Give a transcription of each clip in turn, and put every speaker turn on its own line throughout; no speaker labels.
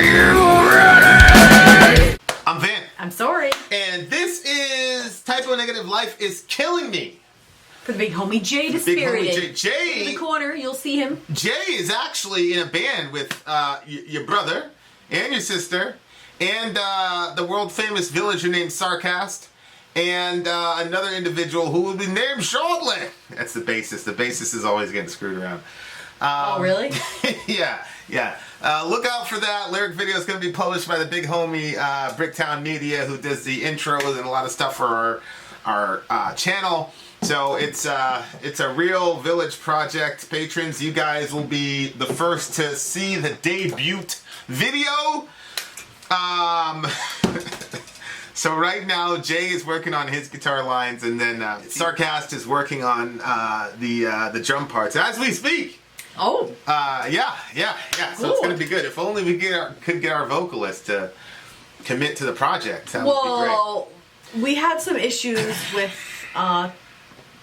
you ready? I'm Vin.
I'm Sori.
And this is Typo Negative Life is Killing Me.
For the big homie Jay, the
big
spirited.
homie Jay.
In the corner, you'll see him.
Jay is actually in a band with your brother and your sister and the world famous villager named Sarcast and another individual who will be named shortly. That's the bassist. The bassist is always getting screwed around.
Oh, really?
Yeah. Look out for that. Lyric video is going to be published by the big homie Bricktown Media, who does the intros and a lot of stuff for our channel. So it's a real village project. Patrons, you guys will be the first to see the debut video. So right now, Jay is working on his guitar lines, and then Sarcast is working on the drum parts as we speak.
Oh.
Yeah. So
Cool.
it's gonna be good. If only we could get our vocalist to commit to the project. That would be great.
Well, we had some issues with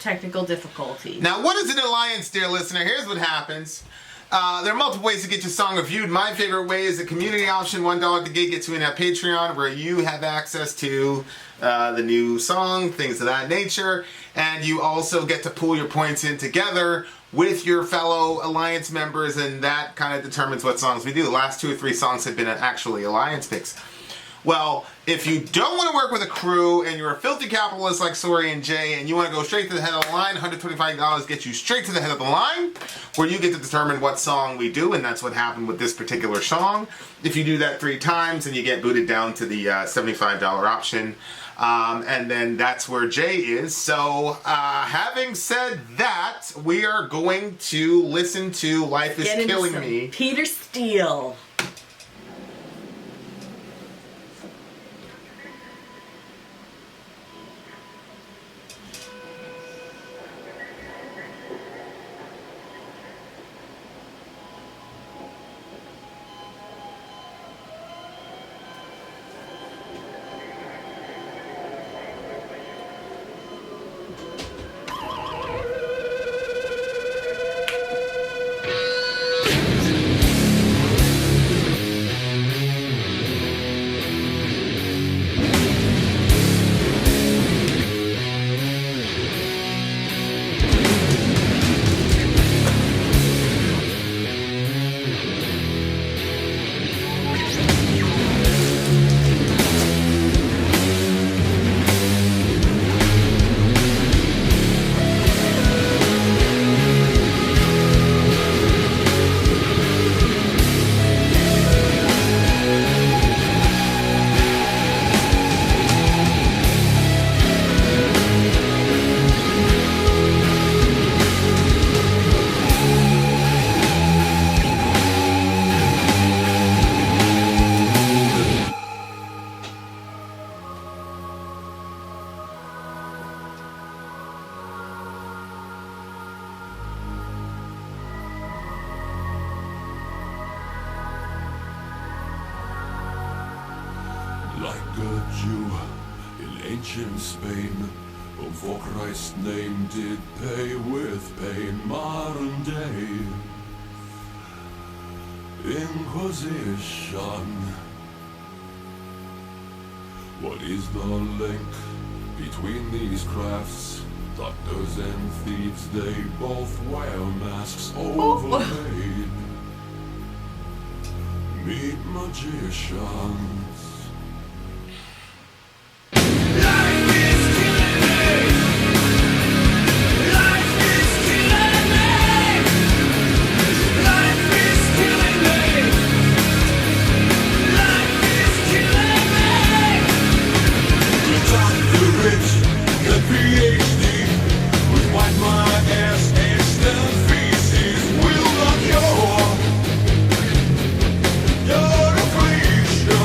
technical difficulties.
Now, what is an alliance, dear listener? Here's what happens. There are multiple ways to get your song reviewed. My favorite way is the community option. $1 the gig gets you in at Patreon, where you have access to the new song, things of that nature, and you also get to pool your points in together with your fellow Alliance members, and that kind of determines what songs we do. The last 2 or 3 songs have been actually Alliance picks. Well, if you don't want to work with a crew and you're a filthy capitalist like Sori and Jay and you want to go straight to the head of the line, $125 gets you straight to the head of the line, where you get to determine what song we do, and that's what happened with this particular song. If you do that 3 times, then you get booted down to the $75 option. And then that's where Jay is. So, having said that, we are going to listen to Life is Killing Me.
Peter Steele.
Like a Jew in ancient Spain, whom for Christ's name did pay with pain. Modern day Inquisition. What is the link between these crafts? Doctors and thieves, they both wear masks overlaid. Meet magicians. You're a creature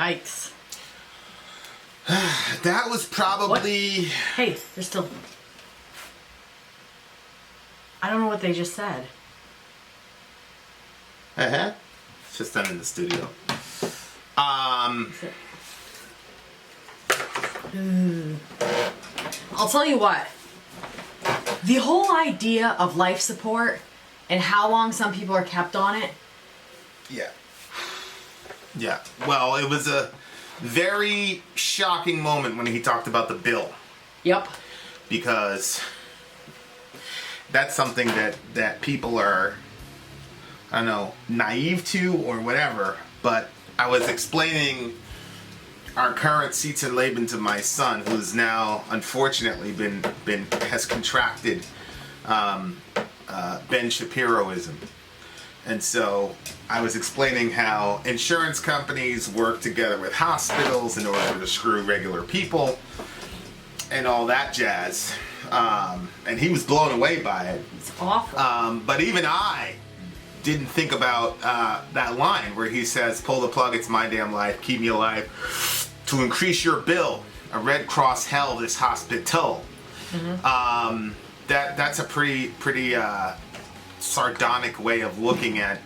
Yikes.
That was probably...
Hey, there's still... I don't know what they just said.
Uh-huh. It's just them in the studio.
I'll tell you what. The whole idea of life support and how long some people are kept on it.
Yeah. Yeah. Well, it was a very shocking moment when he talked about the bill.
Yep.
Because that's something that people are, I don't know, naive to or whatever. But I was explaining our current seats and Laban to my son, who's now unfortunately has contracted Ben Shapiroism. And so I was explaining how insurance companies work together with hospitals in order to screw regular people and all that jazz. And he was blown away by it.
It's awful.
But even I didn't think about that line where he says, pull the plug, it's my damn life, keep me alive. To increase your bill, a Red Cross hell this hospital. Mm-hmm. That's a pretty sardonic way of looking at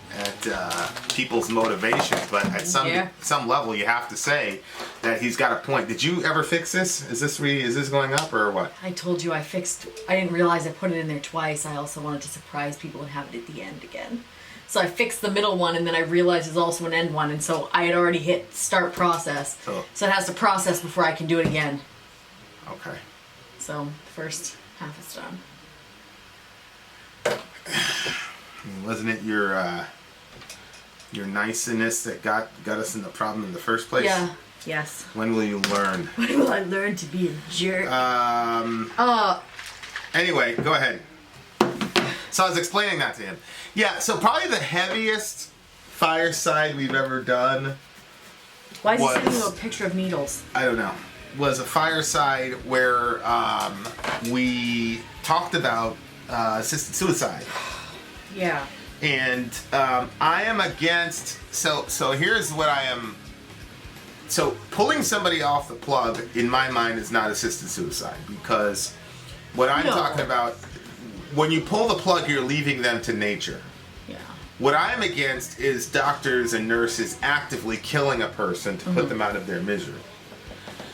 people's motivations, but at some level you have to say that he's got a point. Did you ever fix this? Is this going up or what?
I told you I didn't realize I put it in there twice. I also wanted to surprise people and have it at the end again. So I fixed the middle one, and then I realized there's also an end one, and so I had already hit start process. So it has to process before I can do it again.
Okay.
So the first half is done.
Wasn't it your niceness that got us in the problem in the first place?
Yeah. Yes.
When will you learn?
When will I learn to be a jerk?
Anyway, go ahead. So I was explaining that to him. Yeah, so probably the heaviest fireside we've ever done.
Why is he sending you a picture of needles?
I don't know. Was a fireside where we talked about assisted suicide.
Yeah.
And I am against. So here's what I am. So pulling somebody off the plug, in my mind, is not assisted suicide, because what I'm talking about, when you pull the plug, you're leaving them to nature.
Yeah.
What I'm against is doctors and nurses actively killing a person to put them out of their misery.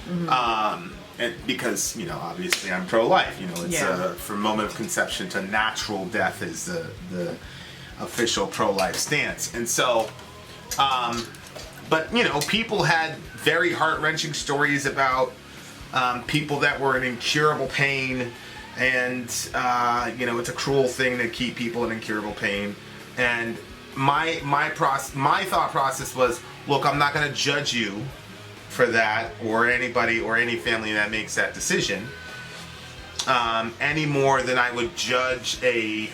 Mm-hmm. And because, obviously I'm pro-life. It's from moment of conception to natural death is the official pro-life stance. And so, but people had very heart-wrenching stories about people that were in incurable pain. And, it's a cruel thing to keep people in incurable pain. And my thought process was, look, I'm not going to judge you for that, or anybody or any family that makes that decision, any more than I would judge a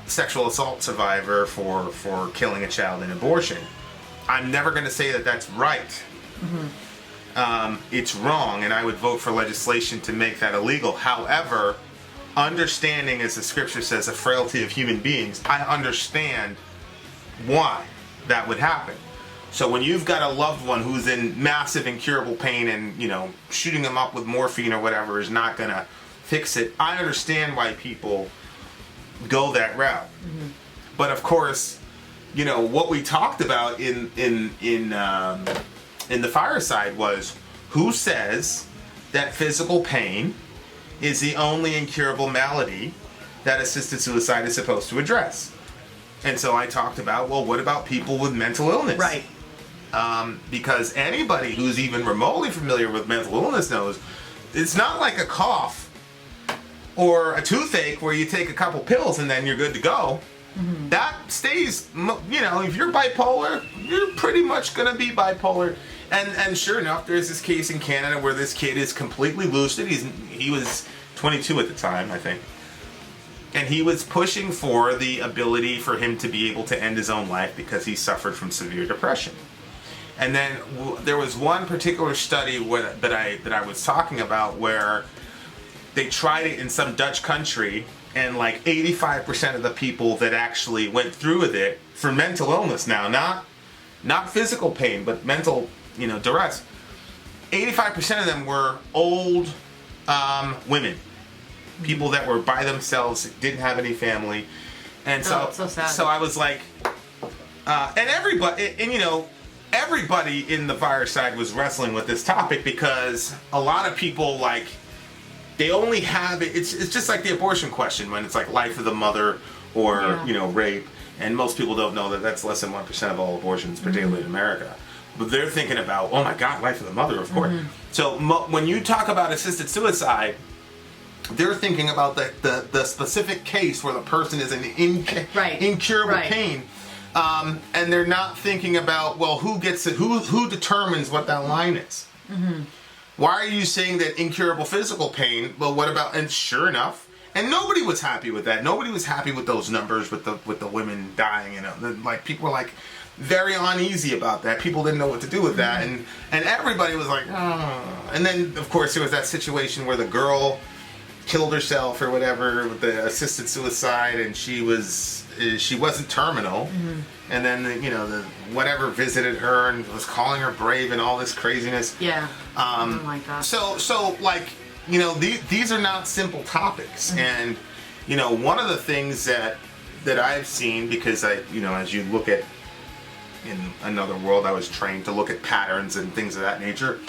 sexual assault survivor for killing a child in abortion. I'm never going to say that that's right. Mm-hmm. It's wrong, and I would vote for legislation to make that illegal. However, understanding, as the scripture says, the frailty of human beings, I understand why that would happen. So when you've got a loved one who's in massive incurable pain and, shooting them up with morphine or whatever is not going to fix it, I understand why people go that route. Mm-hmm. But of course, what we talked about in the fireside was, who says that physical pain is the only incurable malady that assisted suicide is supposed to address? And so I talked about, well, what about people with mental illness?
Right.
Because anybody who's even remotely familiar with mental illness knows it's not like a cough or a toothache where you take a couple pills and then you're good to go. Mm-hmm. That stays, if you're bipolar, you're pretty much going to be bipolar. And sure enough, there's this case in Canada where this kid is completely lucid. He was 22 at the time, I think. And he was pushing for the ability for him to be able to end his own life because he suffered from severe depression. And then there was one particular study that I was talking about where they tried it in some Dutch country, and like 85% of the people that actually went through with it for mental illness now, not physical pain, but mental duress. 85% of them were old women, people that were by themselves, didn't have any family, and so
it's so sad.
So I was like, and everybody in the fireside was wrestling with this topic because a lot of people they only have it. It's just like the abortion question when it's like life of the mother or rape, and most people don't know that that's less than 1% of all abortions, particularly in America. But they're thinking about, oh my God, life of the mother, of course. So when you talk about assisted suicide, they're thinking about the specific case where the person is in incurable pain, and they're not thinking about, well, who gets it, who determines what that line is. Why are you saying that incurable physical pain? Well, what about? And sure enough, and nobody was happy with that. Nobody was happy with those numbers with the women dying. People were very uneasy about that. People didn't know what to do with that, and everybody was like, oh. And then of course there was that situation where the girl killed herself or whatever with the assisted suicide, and she wasn't terminal, and then the whatever visited her and was calling her brave and all this craziness.
Oh my God.
So these are not simple topics, and one of the things that I've seen, because as you look at in another world, I was trained to look at patterns and things of that nature.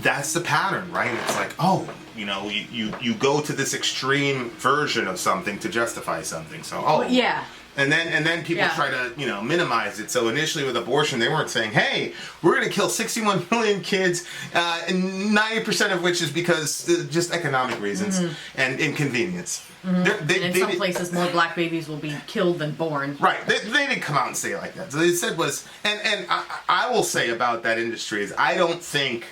That's the pattern, right? It's like, oh, you go to this extreme version of something to justify something. So, and then people try to, minimize it. So initially with abortion, they weren't saying, hey, we're going to kill 61 million kids, and 90% of which is because just economic reasons and inconvenience.
In some places, more black babies will be killed than born.
Right. They didn't come out and say it like that. So they said was, and I will say about that industry is I don't think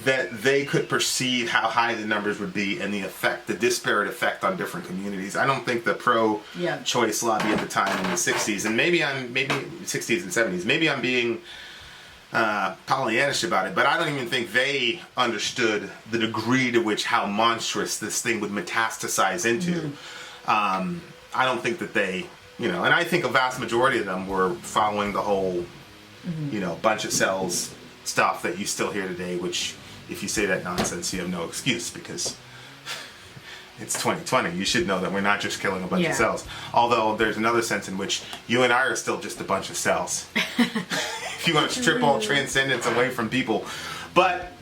that they could perceive how high the numbers would be and the disparate effect on different communities. I don't think the pro-choice lobby at the time in the 60s, and maybe 60s and 70s, maybe I'm being Pollyannish about it, but I don't even think they understood the degree to which how monstrous this thing would metastasize into. I don't think that they, and I think a vast majority of them were following the whole, bunch of cells stuff that you still hear today, which if you say that nonsense, you have no excuse because it's 2020. You should know that we're not just killing a bunch of cells. Although there's another sense in which you and I are still just a bunch of cells. If you want to strip all transcendence away from people. But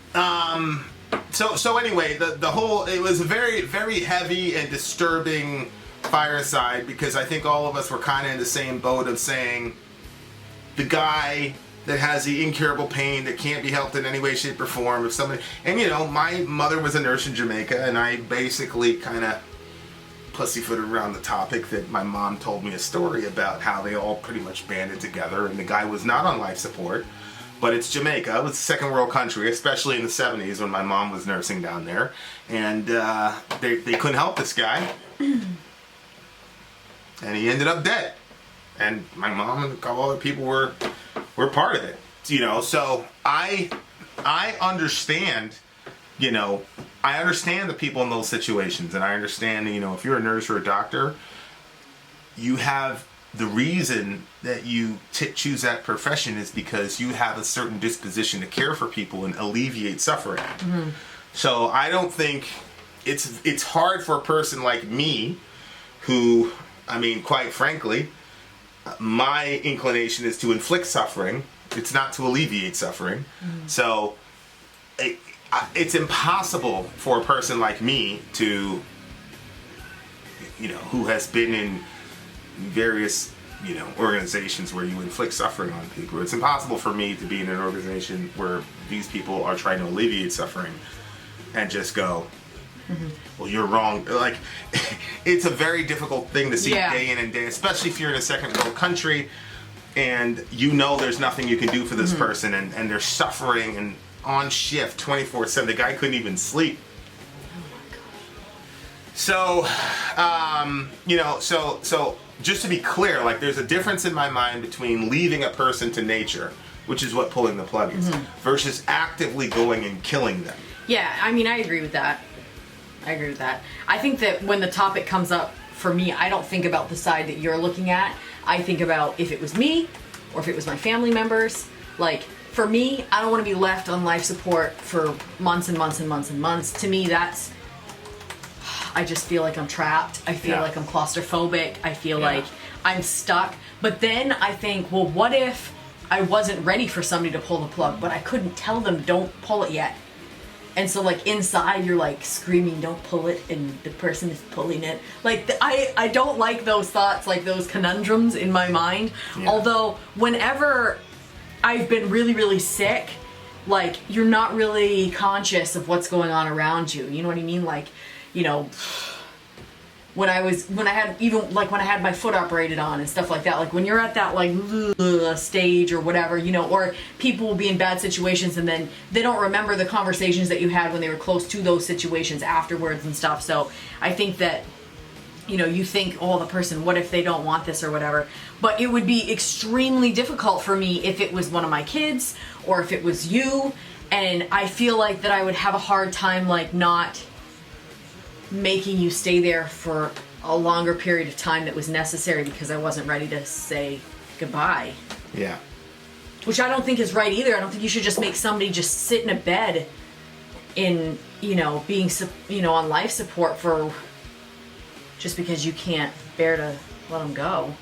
so anyway, the whole, it was a very, very heavy and disturbing fireside because I think all of us were kind of in the same boat of saying the guy that has the incurable pain that can't be helped in any way, shape, or form. If somebody, and my mother was a nurse in Jamaica, and I basically kind of pussyfooted around the topic that my mom told me a story about how they all pretty much banded together, and the guy was not on life support, but it's Jamaica. It was a second world country, especially in the 70s when my mom was nursing down there, and they couldn't help this guy, and he ended up dead. And my mom and a couple other people were part of it, so I understand, I understand the people in those situations, and I understand, if you're a nurse or a doctor, you have the reason that you choose that profession is because you have a certain disposition to care for people and alleviate suffering. So I don't think it's hard for a person like me who, quite frankly, my inclination is to inflict suffering. It's not to alleviate suffering. So it's impossible for a person like me to, who has been in various, organizations where you inflict suffering on people. It's impossible for me to be in an organization where these people are trying to alleviate suffering and just go, well, you're wrong. It's a very difficult thing to see day in and day, especially if you're in a second world country and there's nothing you can do for this person, and they're suffering and on shift 24/7. The guy couldn't even sleep. So, so just to be clear, there's a difference in my mind between leaving a person to nature, which is what pulling the plug is, versus actively going and killing them.
Yeah, I agree with that. I think that when the topic comes up, for me, I don't think about the side that you're looking at. I think about if it was me or if it was my family members. for me, I don't want to be left on life support for months and months and months and months. To me, I just feel like I'm trapped. I feel like I'm claustrophobic. I feel like I'm stuck. But then I think, well, what if I wasn't ready for somebody to pull the plug, but I couldn't tell them don't pull it yet? And so like inside you're like screaming, don't pull it, and the person is pulling it. Like I don't like those thoughts, like those conundrums in my mind. Yeah. Although whenever I've been really, really sick, like you're not really conscious of what's going on around you. You know what I mean? Like, you know, when I had my foot operated on and stuff like that, like when you're at that like stage or whatever, you know, or people will be in bad situations and then they don't remember the conversations that you had when they were close to those situations afterwards and stuff. So I think that, you know, you think, oh, the person, what if they don't want this or whatever? But it would be extremely difficult for me if it was one of my kids or if it was you. And I feel like that I would have a hard time like not making you stay there for a longer period of time that was necessary because I wasn't ready to say goodbye.
Yeah.
Which I don't think is right either. I don't think you should just make somebody just sit in a bed in, you know, being, you know, on life support for just because you can't bear to let them go.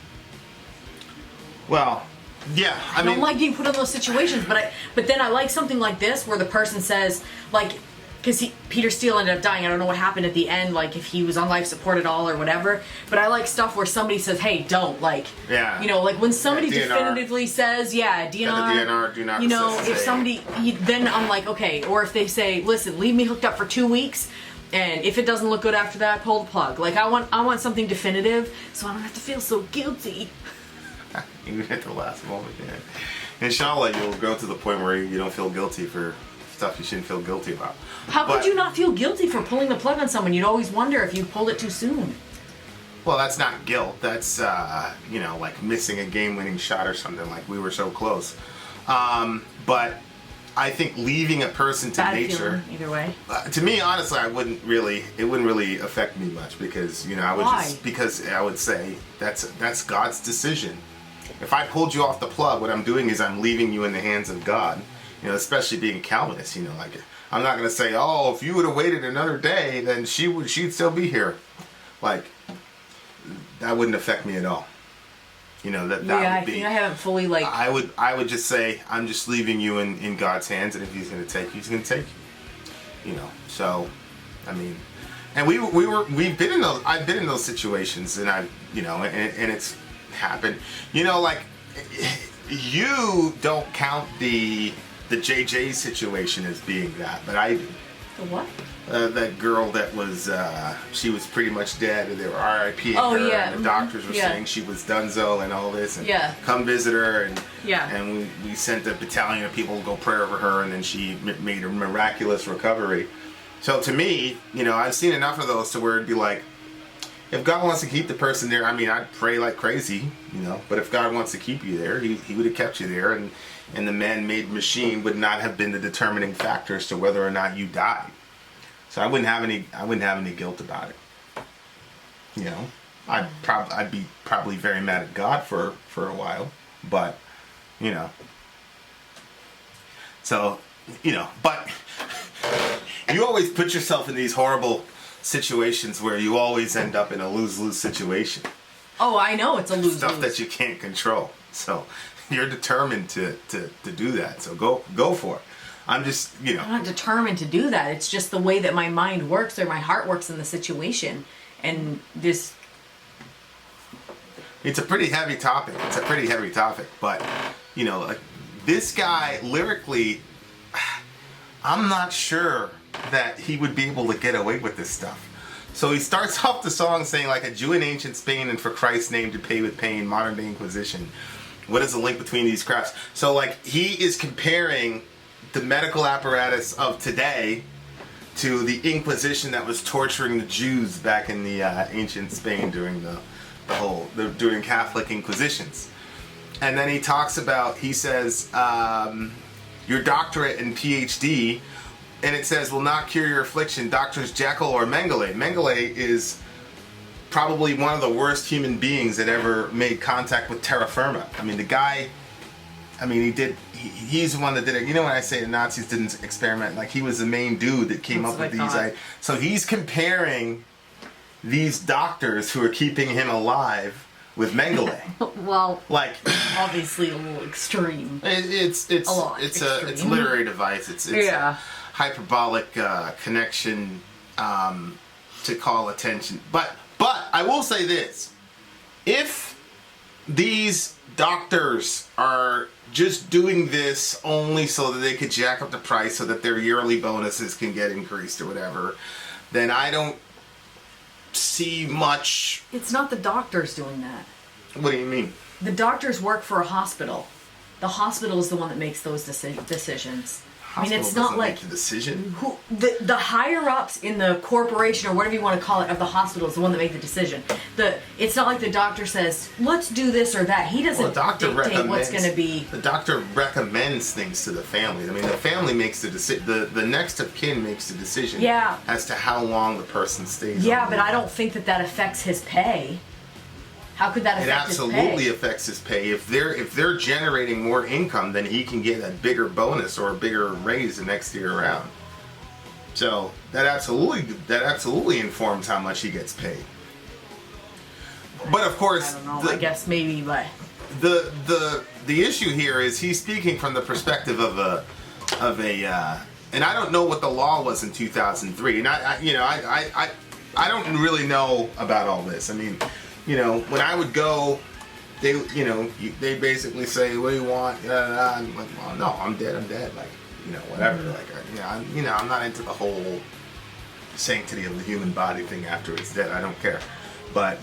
Well, yeah, I mean,
don't like being put in those situations, but then I like something like this where the person says, like, because Peter Steele ended up dying. I don't know what happened at the end, like if he was on life support at all or whatever. But I like stuff where somebody says, "Hey, don't," like, you know, like when somebody definitively says, DNR,
DNR, do not.
You know, if somebody, then I'm like, okay. Or if they say, "Listen, leave me hooked up for 2 weeks, and if it doesn't look good after that, pull the plug." Like I want something definitive, so I don't have to feel so guilty.
Even at the last moment, yeah. Inshallah, you'll grow to the point where you don't feel guilty for stuff you shouldn't feel guilty about.
How could you not feel guilty for pulling the plug on someone? You'd always wonder if you pulled it too soon.
Well, that's not guilt. That's, you know, like missing a game-winning shot or something, like we were so close. But I think leaving a person to
Bad
nature...
feeling, either way.
To me, honestly, it wouldn't really affect me much because, you know, I would because I would say that's God's decision. If I pulled you off the plug, what I'm doing is I'm leaving you in the hands of God. You know, especially being a Calvinist, you know, like I'm not going to say, oh, if you would have waited another day, then she'd still be here. Like, that wouldn't affect me at all. You know, that would be...
I think I haven't fully, like...
I would just say, I'm just leaving you in God's hands, and if he's going to take you, he's going to take you. You know, so, I mean... And we've been in those... I've been in those situations, and I've, you know, and it's happened. You know, like, you don't count the JJ situation as being that, but I do.
The what?
That girl that was, she was pretty much dead, and they were RIP-ing
her,
and the doctors were saying she was donezo and all this, and come visit her, and we sent a battalion of people to go pray over her, and then she made a miraculous recovery. So to me, you know, I've seen enough of those to where it'd be like, if God wants to keep the person there, I mean, I'd pray like crazy, you know, but if God wants to keep you there, he would have kept you there, and the man-made machine would not have been the determining factor as to whether or not you died. So I wouldn't have any guilt about it. You know, I'd be probably very mad at God for a while, but you know. So, you know, but you always put yourself in these horrible situations where you always end up in a lose-lose situation.
Oh, I know it's a lose-lose.
Stuff that you can't control. So you're determined to do that. So go for it. I'm just, you know.
I'm not determined to do that. It's just the way that my mind works or my heart works in the situation. And this...
It's a pretty heavy topic. But, you know, like, this guy, lyrically, I'm not sure that he would be able to get away with this stuff. So he starts off the song saying, like, a Jew in ancient Spain, and for Christ's name to pay with pain, modern day Inquisition. What is the link between these crafts? So, like, he is comparing the medical apparatus of today to the Inquisition that was torturing the Jews back in the ancient Spain during during Catholic Inquisitions. And then he talks about, he says, your doctorate and PhD, and it says, will not cure your affliction, Doctors Jekyll or Mengele. Mengele is probably one of the worst human beings that ever made contact with terra firma. I mean, the guy I mean, he's the one that did it. You know when I say the Nazis didn't experiment, like he was the main dude that came
That's
up
what
with
I
these.
thought.
So he's comparing these doctors who are keeping him alive with Mengele.
Well,
Like,
obviously a little extreme.
it's
A lot
it's a
extreme.
literary device. It's
Yeah.
a hyperbolic connection to call attention. But I will say this: if these doctors are just doing this only so that they could jack up the price so that their yearly bonuses can get increased or whatever, then I don't see much.
It's not the doctors doing that.
What do you mean?
The doctors work for a hospital. The hospital is the one that makes those decisions. I mean, it's
Hospital
not
doesn't
like
make the decision.
who the higher ups in the corporation or whatever you want to call it of the hospital is the one that make the decision. It's not like the doctor says, let's do this or that. He doesn't
Well, the doctor
dictate what's going to be.
The doctor recommends things to the family. I mean, the family makes the decision. The next of kin makes the decision.
Yeah.
As to how long the person stays.
Yeah,
on
but
the
I don't think that affects his pay. How could that
It
affect his pay?
absolutely affects his pay. If they're generating more income, then he can get a bigger bonus or a bigger raise the next year around. So that absolutely informs how much he gets paid. But of course,
I don't know. I guess maybe, but
the issue here is he's speaking from the perspective of a and I don't know what the law was in 2003, and I don't really know about all this. I mean, you know, when I would go, they basically say, "What do you want?" I'm like, "Well, no, I'm dead. Like, you know, whatever. Like, I'm not into the whole sanctity of the human body thing after it's dead. I don't care." But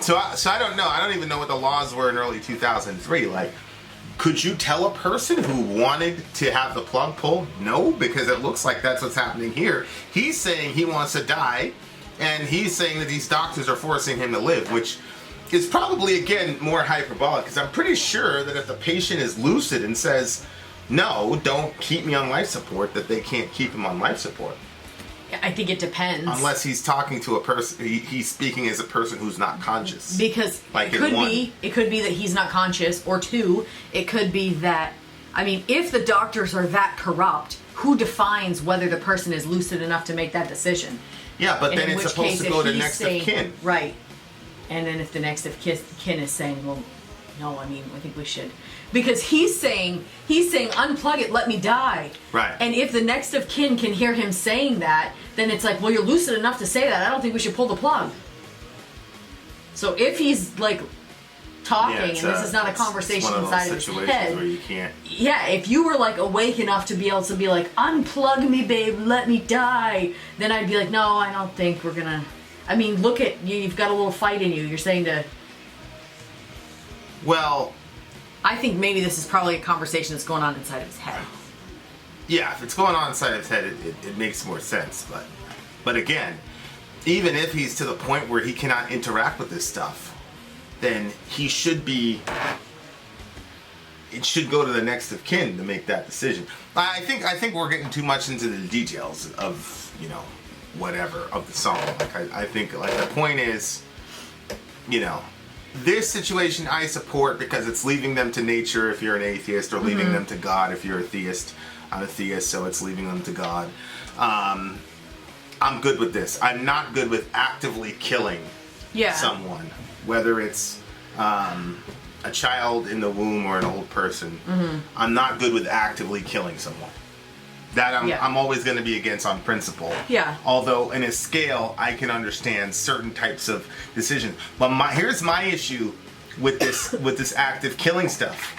so I don't know. I don't even know what the laws were in early 2003. Like, could you tell a person who wanted to have the plug pulled? No, because it looks like that's what's happening here. He's saying he wants to die. And he's saying that these doctors are forcing him to live, which is probably, again, more hyperbolic. Because I'm pretty sure that if the patient is lucid and says, no, don't keep me on life support, that they can't keep him on life support.
I think it depends.
Unless he's talking to a person, he's speaking as a person who's not conscious.
Because
Like
it could be that he's not conscious, or two, it could be that, I mean, if the doctors are that corrupt, who defines whether the person is lucid enough to make that decision?
Yeah, but
And
then
in
it's
which
supposed
case,
to
if
go to
he's
next
saying,
of kin.
Right. And then if the next of kin is saying, well, no, I mean, I think we should. Because he's saying, unplug it, let me die.
Right.
And if the next of kin can hear him saying that, then it's like, well, you're lucid enough to say that. I don't think we should pull the plug. So if he's, like, talking, and this is not a conversation inside of his head.
Where you can't.
Yeah, if you were like awake enough to be able to be like, unplug me, babe, let me die, then I'd be like, no, I don't think we're gonna. I mean, look at you, you've got a little fight in you. You're saying to.
Well.
I think maybe this is probably a conversation that's going on inside of his head.
Yeah, if it's going on inside his head, it makes more sense. But again, even if he's to the point where he cannot interact with this stuff, then he should be. It should go to the next of kin to make that decision. I think we're getting too much into the details of whatever of the song. Like I think like the point is, this situation I support because it's leaving them to nature if you're an atheist, or leaving them to God if you're a theist. I'm a theist, so it's leaving them to God. I'm good with this. I'm not good with actively killing someone, whether it's a child in the womb or an old person. I'm not good with actively killing someone. That I'm always going to be against on principle.
Yeah.
Although in a scale, I can understand certain types of decisions. But here's my issue with this active killing stuff.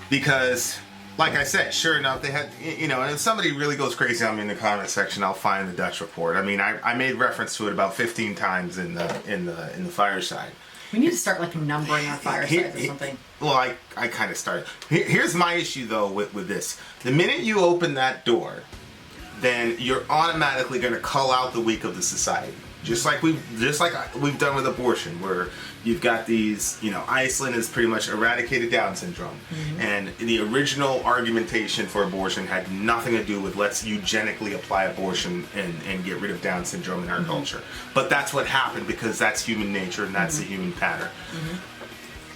Because, like I said, sure enough, they had, and if somebody really goes crazy on me in the comment section, I'll find the Dutch report. I mean, I made reference to it about 15 times in the fireside.
We need to start like numbering our firesides or something.
Well, I kind of started. Here's my issue though with this. The minute you open that door, then you're automatically going to cull out the weak of the society. Just like we've done with abortion, where you've got these, Iceland has pretty much eradicated Down syndrome, and the original argumentation for abortion had nothing to do with let's eugenically apply abortion and get rid of Down syndrome in our culture. But that's what happened because that's human nature and that's the human pattern.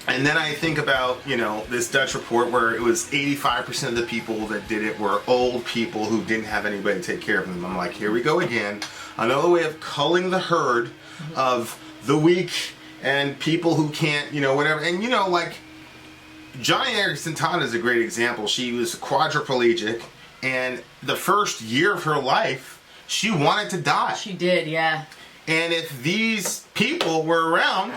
And then I think about, this Dutch report where it was 85% of the people that did it were old people who didn't have anybody to take care of them. I'm like, here we go again. Another way of culling the herd of the weak and people who can't, whatever. And, like, Johnny Erickson Tana is a great example. She was quadriplegic, and the first year of her life, she wanted to die.
She did, yeah.
And if these people were around,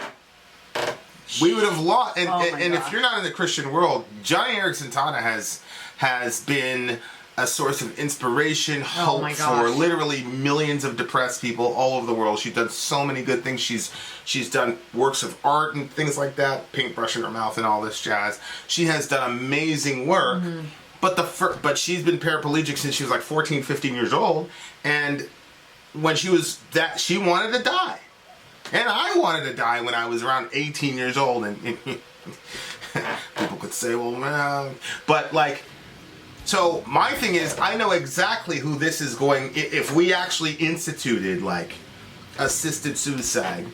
we would have lost. And if you're not in the Christian world, Johnny Erickson Tana has been a source of inspiration, hope for literally millions of depressed people all over the world. She's done so many good things. She's done works of art and things like that, paintbrush in her mouth and all this jazz. She has done amazing work. Mm-hmm. But she's been paraplegic since she was like 14, 15 years old. And when she was she wanted to die. And I wanted to die when I was around 18 years old. And people could say, well, man. But like, so my thing is, I know exactly who this is going. If we actually instituted like assisted suicide,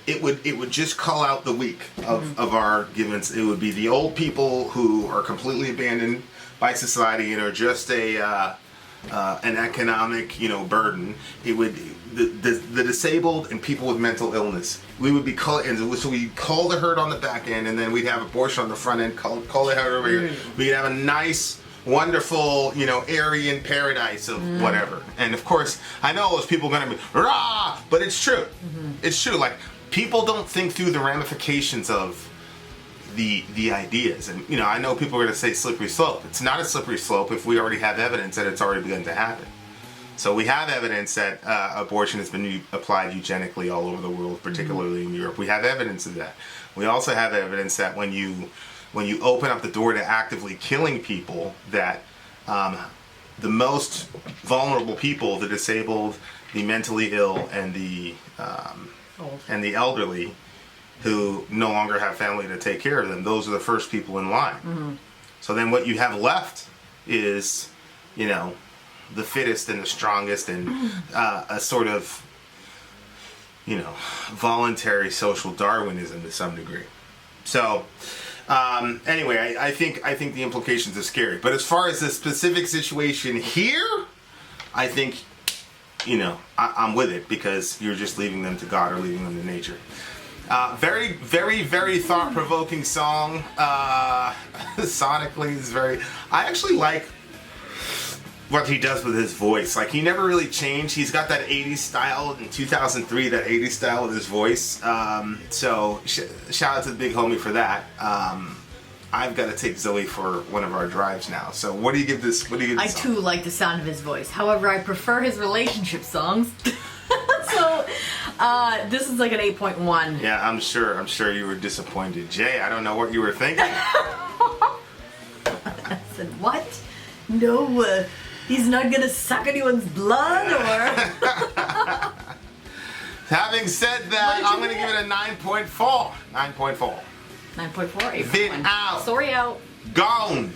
it would just call out the weak of our givens. It would be the old people who are completely abandoned by society and are just an economic, burden. It would the disabled and people with mental illness. We would be so we call the herd on the back end, and then we'd have abortion on the front end. Call the herd over here. We'd have a nice, wonderful, Aryan paradise of whatever. And of course, I know those people are gonna be rah, but it's true. Mm-hmm. It's true. Like, people don't think through the ramifications of the ideas. And I know people are going to say slippery slope. It's not a slippery slope if we already have evidence that it's already begun to happen. So we have evidence that abortion has been applied eugenically all over the world, particularly in Europe. We have evidence of that. We also have evidence that when you open up the door to actively killing people, that the most vulnerable people, the disabled, the mentally ill, and the elderly, who no longer have family to take care of them, those are the first people in line. Mm-hmm. So then what you have left is, the fittest and the strongest, and a sort of, voluntary social Darwinism to some degree. So anyway, I think the implications are scary. But as far as the specific situation here, I think, I'm with it, because you're just leaving them to God or leaving them to nature. Very, very, very thought-provoking song. Sonically, is very. I actually like what he does with his voice. Like, he never really changed. He's got that 80s style in 2003. That 80s style with his voice. So shout out to the big homie for that. I've got to take Zoe for one of our drives now. So what do you give this?
I too like the sound of his voice. However, I prefer his relationship songs. So this is like an 8.1.
Yeah, I'm sure you were disappointed. Jay, I don't know what you were thinking.
I said, what? No, he's not gonna suck anyone's blood, or...
Having said that, I'm gonna give it a 9.4. 9.4.
9.4, 8.1.
Vin out.
Sorry out.
Gone.